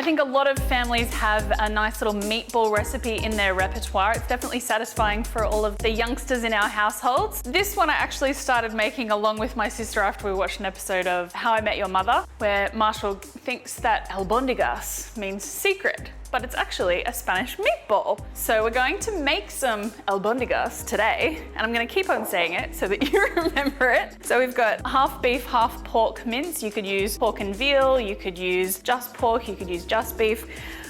think a lot of families have a nice little meatball recipe in their repertoire. It's definitely satisfying for all of the youngsters in our households. This one I actually started making along with my sister after we watched an episode of How I Met Your Mother, where Marshall thinks that Albondigas means secret, but it's actually a Spanish meatball. So we're going to make some albondigas today, and I'm gonna keep on saying it so that you remember it. So we've got half beef, half pork mince. You could use pork and veal, you could use just pork, you could use just beef.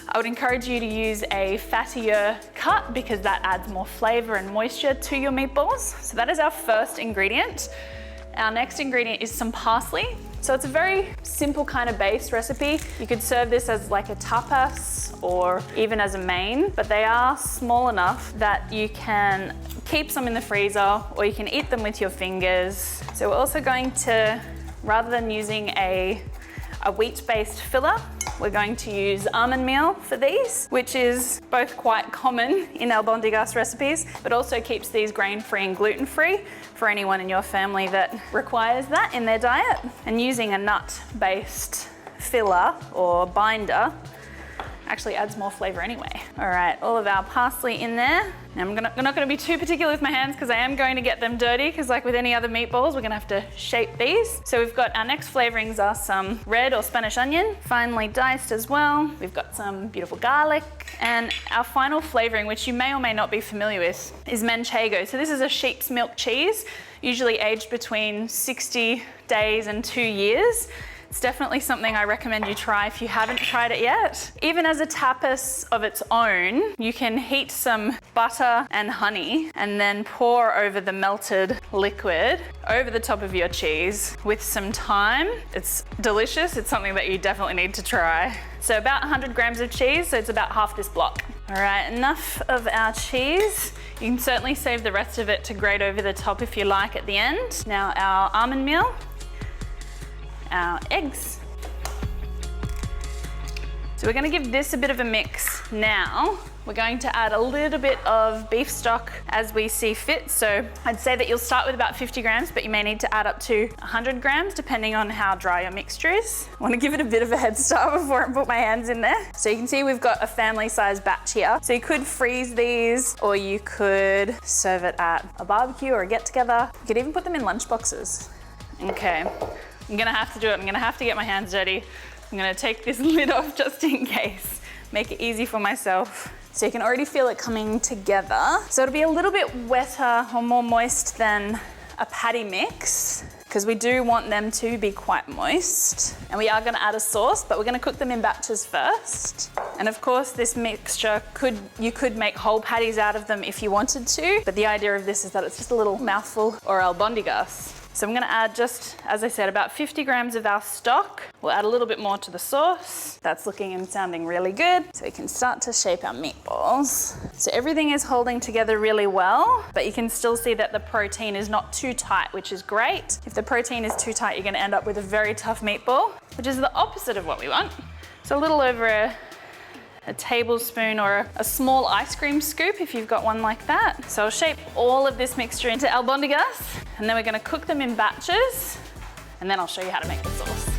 I would encourage you to use a fattier cut because that adds more flavor and moisture to your meatballs. So that is our first ingredient. Our next ingredient is some parsley. So it's a very simple kind of base recipe. You could serve this as like a tapas or even as a main, but they are small enough that you can keep some in the freezer or you can eat them with your fingers. So we're also going to, rather than using a wheat-based filler, we're going to use almond meal for these, which is both quite common in albondigas recipes, but also keeps these grain-free and gluten-free for anyone in your family that requires that in their diet. And using a nut-based filler or binder actually adds more flavor anyway. All right, all of our parsley in there. Now I'm not gonna be too particular with my hands because I am going to get them dirty, because like with any other meatballs, we're gonna have to shape these. So we've got our next flavorings are some red or Spanish onion, finely diced as well. We've got some beautiful garlic. And our final flavoring, which you may or may not be familiar with, is manchego. So this is a sheep's milk cheese, usually aged between 60 days and 2 years. It's definitely something I recommend you try if you haven't tried it yet. Even as a tapas of its own, you can heat some butter and honey and then pour over the melted liquid over the top of your cheese with some thyme. It's delicious. It's something that you definitely need to try. So about 100 grams of cheese, so it's about half this block. All right, enough of our cheese. You can certainly save the rest of it to grate over the top if you like at the end. Now our almond meal, our eggs. So we're going to give this a bit of a mix now. We're going to add a little bit of beef stock as we see fit. So I'd say that you'll start with about 50 grams, but you may need to add up to 100 grams depending on how dry your mixture is. I want to give it a bit of a head start before I put my hands in there. So you can see we've got a family size batch here. So you could freeze these or you could serve it at a barbecue or a get together. You could even put them in lunch boxes. Okay, I'm gonna have to do it. I'm gonna have to get my hands dirty. I'm gonna take this lid off just in case. Make it easy for myself. So you can already feel it coming together. So it'll be a little bit wetter or more moist than a patty mix, because we do want them to be quite moist. And we are gonna add a sauce, but we're gonna cook them in batches first. And of course, this mixture, you could make whole patties out of them if you wanted to, but the idea of this is that it's just a little mouthful or albondigas. So I'm gonna add just, as I said, about 50 grams of our stock. We'll add a little bit more to the sauce. That's looking and sounding really good. So we can start to shape our meatballs. So everything is holding together really well, but you can still see that the protein is not too tight, which is great. If the protein is too tight, you're gonna end up with a very tough meatball, which is the opposite of what we want. So a little over a tablespoon or a small ice cream scoop if you've got one like that. So I'll shape all of this mixture into albondigas, and then we're gonna cook them in batches, and then I'll show you how to make the sauce.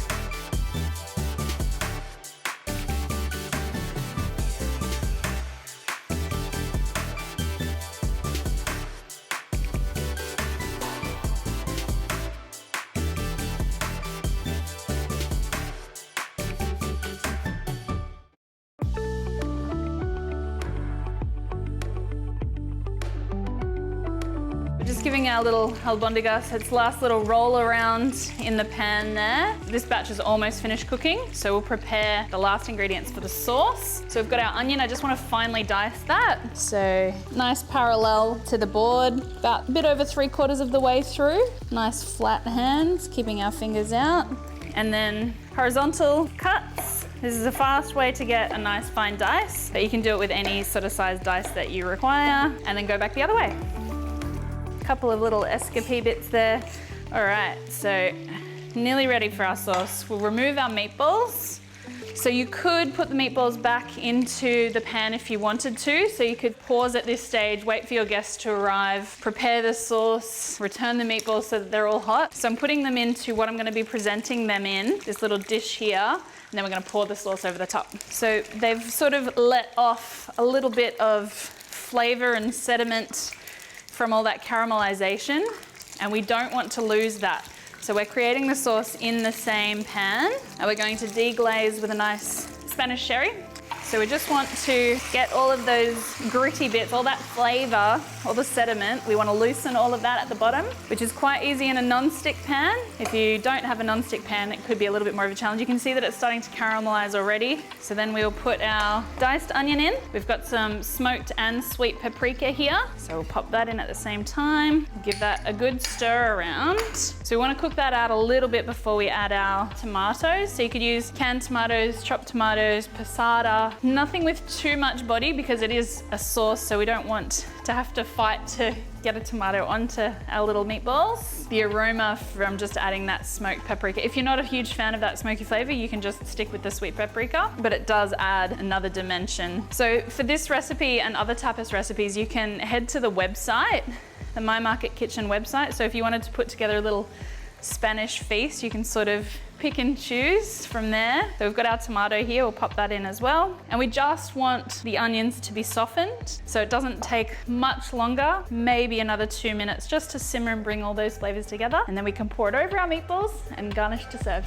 Just giving our little albondigas its last little roll around in the pan there. This batch is almost finished cooking, so we'll prepare the last ingredients for the sauce. So we've got our onion. I just want to finely dice that. So nice parallel to the board, about a bit over 3/4 of the way through. Nice flat hands, keeping our fingers out. And then horizontal cuts. This is a fast way to get a nice fine dice, but you can do it with any sort of size dice that you require, and then go back the other way. Couple of little escapee bits there. All right, so nearly ready for our sauce. We'll remove our meatballs. So you could put the meatballs back into the pan if you wanted to. So you could pause at this stage, wait for your guests to arrive, prepare the sauce, return the meatballs so that they're all hot. So I'm putting them into what I'm gonna be presenting them in, this little dish here, and then we're gonna pour the sauce over the top. So they've sort of let off a little bit of flavor and sediment from all that caramelization, and we don't want to lose that. So we're creating the sauce in the same pan, and we're going to deglaze with a nice Spanish sherry. So we just want to get all of those gritty bits, all that flavor, all the sediment. We want to loosen all of that at the bottom, which is quite easy in a non-stick pan. If you don't have a non-stick pan, it could be a little bit more of a challenge. You can see that it's starting to caramelize already. So then we'll put our diced onion in. We've got some smoked and sweet paprika here. So we'll pop that in at the same time. Give that a good stir around. So we want to cook that out a little bit before we add our tomatoes. So you could use canned tomatoes, chopped tomatoes, passata. Nothing with too much body because it is a sauce, so we don't want to have to fight to get a tomato onto our little meatballs. The aroma from just adding that smoked paprika. If you're not a huge fan of that smoky flavor, you can just stick with the sweet paprika, but it does add another dimension. So for this recipe and other tapas recipes, you can head to the website, the My Market Kitchen website. So if you wanted to put together a little Spanish feast, you can sort of pick and choose from there. So we've got our tomato here, we'll pop that in as well. And we just want the onions to be softened, so it doesn't take much longer, maybe another 2 minutes just to simmer and bring all those flavors together. And then we can pour it over our meatballs and garnish to serve.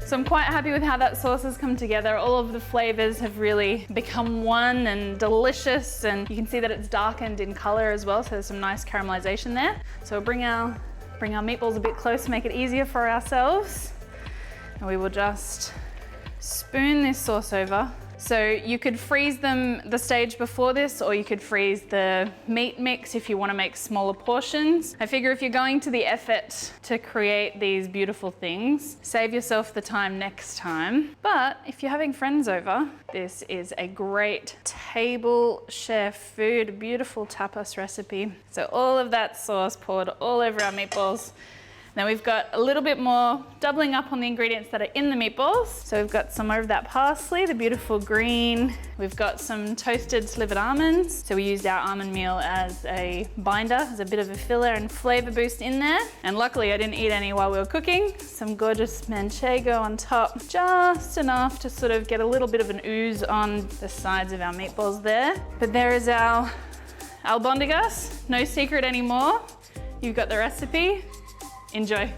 So I'm quite happy with how that sauce has come together. All of the flavors have really become one and delicious, and you can see that it's darkened in color as well, so there's some nice caramelization there. So we'll bring our meatballs a bit close to make it easier for ourselves. And we will just spoon this sauce over. So you could freeze them the stage before this, or you could freeze the meat mix if you want to make smaller portions. I figure if you're going to the effort to create these beautiful things, save yourself the time next time. But if you're having friends over, this is a great table share food, a beautiful tapas recipe. So all of that sauce poured all over our meatballs. Then we've got a little bit more, doubling up on the ingredients that are in the meatballs. So we've got some more of that parsley, the beautiful green. We've got some toasted slivered almonds. So we used our almond meal as a binder, as a bit of a filler and flavor boost in there. And luckily I didn't eat any while we were cooking. Some gorgeous manchego on top, just enough to sort of get a little bit of an ooze on the sides of our meatballs there. But there is our albondigas, no secret anymore. You've got the recipe. Enjoy.